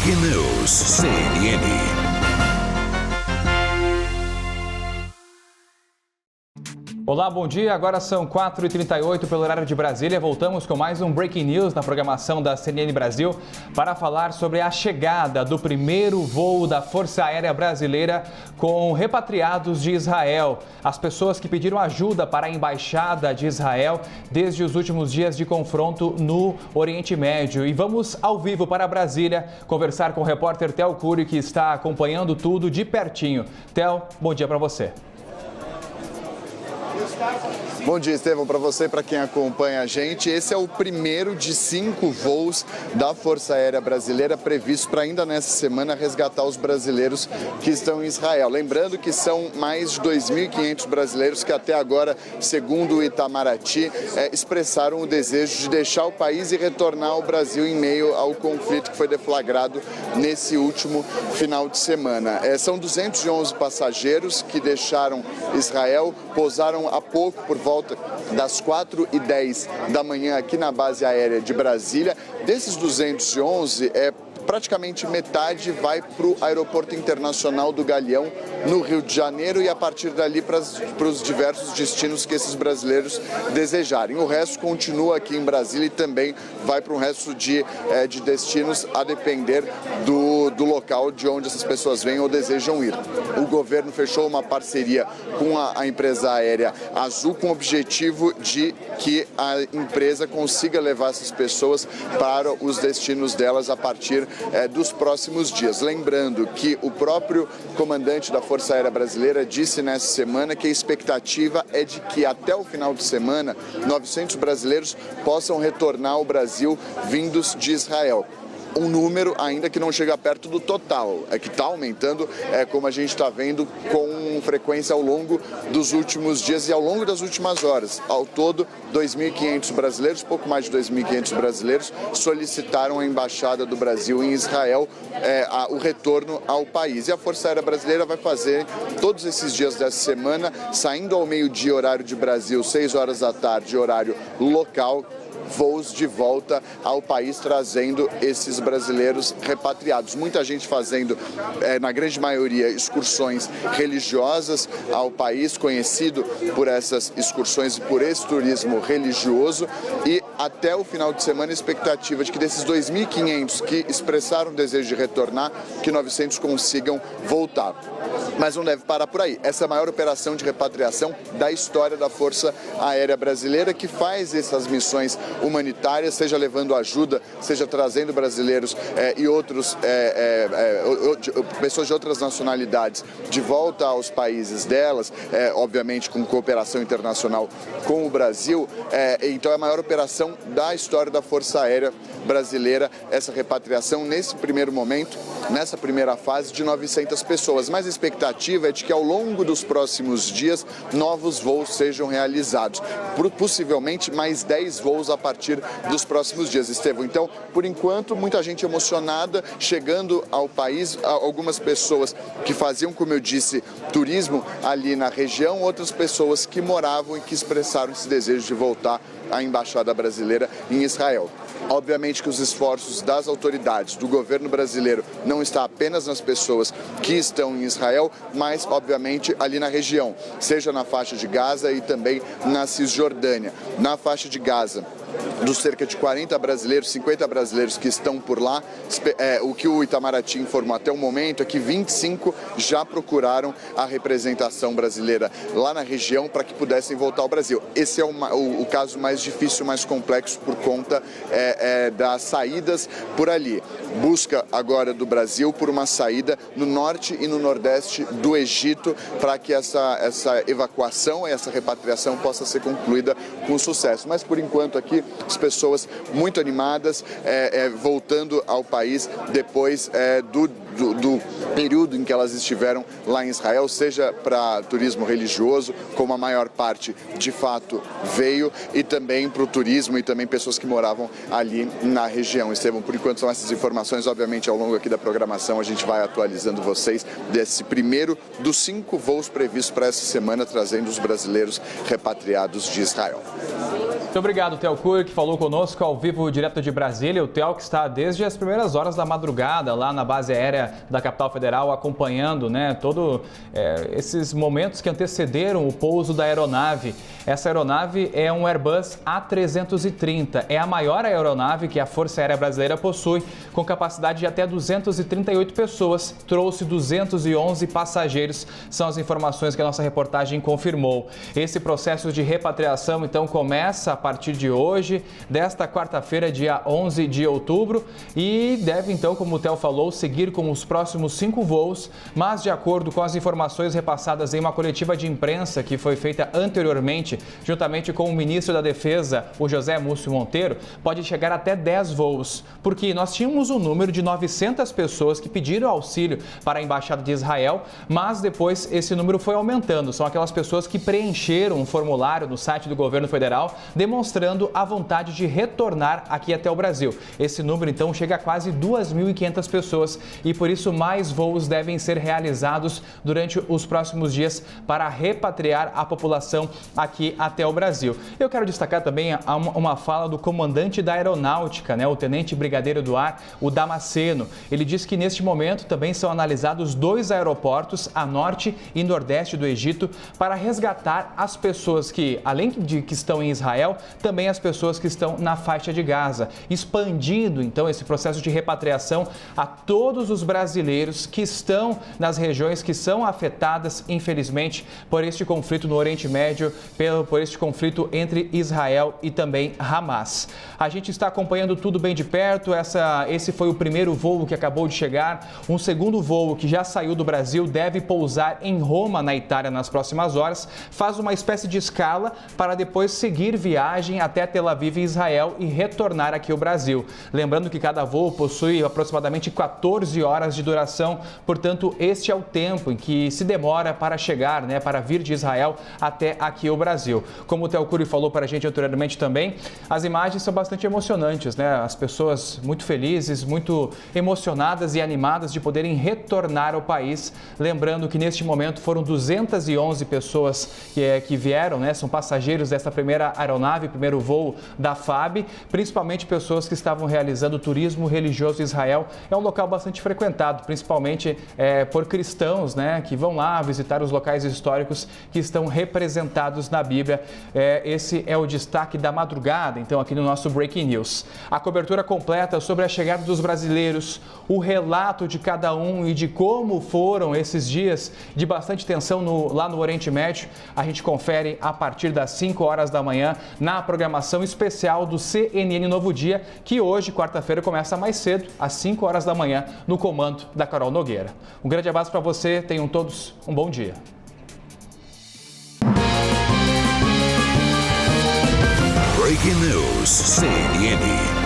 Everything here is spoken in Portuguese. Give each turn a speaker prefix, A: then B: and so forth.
A: Breaking News, CNN.
B: Olá, bom dia. Agora são 4h38 pelo horário de Brasília. Voltamos com mais um Breaking News na programação da CNN Brasil para falar sobre a chegada do primeiro voo da Força Aérea Brasileira com repatriados de Israel. As pessoas que pediram ajuda para a Embaixada de Israel desde os últimos dias de confronto no Oriente Médio. E vamos ao vivo para Brasília conversar com o repórter Theo Cury, que está acompanhando tudo de pertinho. Theo, bom dia para você.
C: Bom dia, Estevão, para você e para quem acompanha a gente. Esse é o primeiro de 5 voos da Força Aérea Brasileira previstos para ainda nessa semana resgatar os brasileiros que estão em Israel. Lembrando que são mais de 2.500 brasileiros que até agora, segundo o Itamaraty, expressaram o desejo de deixar o país e retornar ao Brasil em meio ao conflito que foi deflagrado nesse último final de semana. São 211 passageiros que deixaram Israel, pousaram há pouco por volta das 4h10 da manhã aqui na base aérea de Brasília. Desses 211, praticamente metade vai para o Aeroporto Internacional do Galeão, no Rio de Janeiro, e a partir dali para os diversos destinos que esses brasileiros desejarem. O resto continua aqui em Brasília e também vai para um resto de destinos a depender do local de onde essas pessoas vêm ou desejam ir. O governo fechou uma parceria com a empresa aérea Azul com o objetivo de que a empresa consiga levar essas pessoas para os destinos delas a partir dos próximos dias. Lembrando que o próprio comandante da Força Aérea Brasileira disse nessa semana que a expectativa é de que até o final de semana 900 brasileiros possam retornar ao Brasil vindos de Israel. Um número ainda que não chega perto do total, que está aumentando, como a gente está vendo com frequência ao longo dos últimos dias e ao longo das últimas horas. Ao todo, 2.500 brasileiros, pouco mais de 2.500 brasileiros, solicitaram à Embaixada do Brasil em Israel o retorno ao país. E a Força Aérea Brasileira vai fazer todos esses dias dessa semana, saindo ao meio-dia, horário de Brasil, 6 horas da tarde, horário local, voos de volta ao país, trazendo esses brasileiros repatriados. Muita gente fazendo, na grande maioria, excursões religiosas ao país, conhecido por essas excursões e por esse turismo religioso. E até o final de semana, a expectativa de que desses 2.500 que expressaram o desejo de retornar, que 900 consigam voltar. Mas não deve parar por aí. Essa é a maior operação de repatriação da história da Força Aérea Brasileira, que faz essas missões humanitárias, seja levando ajuda, seja trazendo brasileiros e outros pessoas de outras nacionalidades de volta aos países delas, obviamente com cooperação internacional com o Brasil. Então é a maior operação da história da Força Aérea Brasileira, essa repatriação nesse primeiro momento, nessa primeira fase, de 900 pessoas. Mas a expectativa é de que ao longo dos próximos dias novos voos sejam realizados, possivelmente mais 10 voos a partir dos próximos dias, Estevão. Então, por enquanto, muita gente emocionada chegando ao país, algumas pessoas que faziam, como eu disse, turismo ali na região, outras pessoas que moravam e que expressaram esse desejo de voltar à Embaixada Brasileira em Israel. Obviamente que os esforços das autoridades, do governo brasileiro, não está apenas nas pessoas que estão em Israel, mas, obviamente, ali na região, seja na faixa de Gaza e também na Cisjordânia. Na faixa de Gaza, dos cerca de 40 brasileiros, 50 brasileiros que estão por lá, o que o Itamaraty informou até o momento é que 25 já procuraram a representação brasileira lá na região para que pudessem voltar ao Brasil. Esse é o caso mais difícil, mais complexo por conta das saídas por ali. Busca agora do Brasil por uma saída no norte e no nordeste do Egito para que essa evacuação, essa repatriação possa ser concluída com sucesso. Mas por enquanto aqui as pessoas muito animadas, voltando ao país depois do período em que elas estiveram lá em Israel, seja para turismo religioso, como a maior parte de fato veio, e também para o turismo e também pessoas que moravam ali na região. Estevão, por enquanto são essas informações. Obviamente, ao longo aqui da programação, a gente vai atualizando vocês desse primeiro dos 5 voos previstos para essa semana, trazendo os brasileiros repatriados de Israel.
B: Muito obrigado, Theo Cury, que falou conosco ao vivo direto de Brasília. O Theo que está desde as primeiras horas da madrugada lá na base aérea da capital federal, acompanhando, né, todos esses momentos que antecederam o pouso da aeronave. Essa aeronave é um Airbus A330. É a maior aeronave que a Força Aérea Brasileira possui, com capacidade de até 238 pessoas. Trouxe 211 passageiros, são as informações que a nossa reportagem confirmou. Esse processo de repatriação, então, começa a partir de hoje, desta quarta-feira, dia 11 de outubro, e deve, então, como o Theo falou, seguir com os próximos 5 voos, mas de acordo com as informações repassadas em uma coletiva de imprensa que foi feita anteriormente, juntamente com o ministro da Defesa, o José Múcio Monteiro, pode chegar até 10 voos, porque nós tínhamos um número de 900 pessoas que pediram auxílio para a Embaixada de Israel, mas depois esse número foi aumentando. São aquelas pessoas que preencheram um formulário no site do governo federal, demonstrando a vontade de retornar aqui até o Brasil. Esse número, então, chega a quase 2.500 pessoas e, por isso, mais voos devem ser realizados durante os próximos dias para repatriar a população aqui até o Brasil. Eu quero destacar também uma fala do comandante da aeronáutica, né, o tenente brigadeiro do ar, o Damasceno. Ele diz que, neste momento, também são analisados 2 aeroportos a norte e nordeste do Egito para resgatar as pessoas que, além de que estão em Israel, também as pessoas que estão na faixa de Gaza, expandindo então esse processo de repatriação a todos os brasileiros que estão nas regiões que são afetadas, infelizmente, por este conflito no Oriente Médio, por este conflito entre Israel e também Hamas. A gente está acompanhando tudo bem de perto. Esse foi o primeiro voo que acabou de chegar. Um segundo voo que já saiu do Brasil deve pousar em Roma, na Itália, nas próximas horas. Faz uma espécie de escala para depois seguir viagem até Tel Aviv, Israel, e retornar aqui ao Brasil. Lembrando que cada voo possui aproximadamente 14 horas de duração, portanto, este é o tempo em que se demora para chegar, né, para vir de Israel até aqui ao Brasil. Como o Theo Cury falou para a gente anteriormente também, as imagens são bastante emocionantes, né? As pessoas muito felizes, muito emocionadas e animadas de poderem retornar ao país. Lembrando que neste momento foram 211 pessoas que vieram, né? São passageiros dessa primeira aeronave, primeiro voo da FAB, principalmente pessoas que estavam realizando turismo religioso em Israel. É um local bastante frequentado, principalmente por cristãos, né, que vão lá visitar os locais históricos que estão representados na Bíblia. Esse é o destaque da madrugada, então, aqui no nosso Breaking News. A cobertura completa sobre a chegada dos brasileiros, o relato de cada um e de como foram esses dias de bastante tensão lá no Oriente Médio, a gente confere a partir das 5 horas da manhã na programação especial do CNN Novo Dia, que hoje, quarta-feira, começa mais cedo, às 5 horas da manhã, no comando da Carol Nogueira. Um grande abraço para você, tenham todos um bom dia.
A: Breaking News, CNN.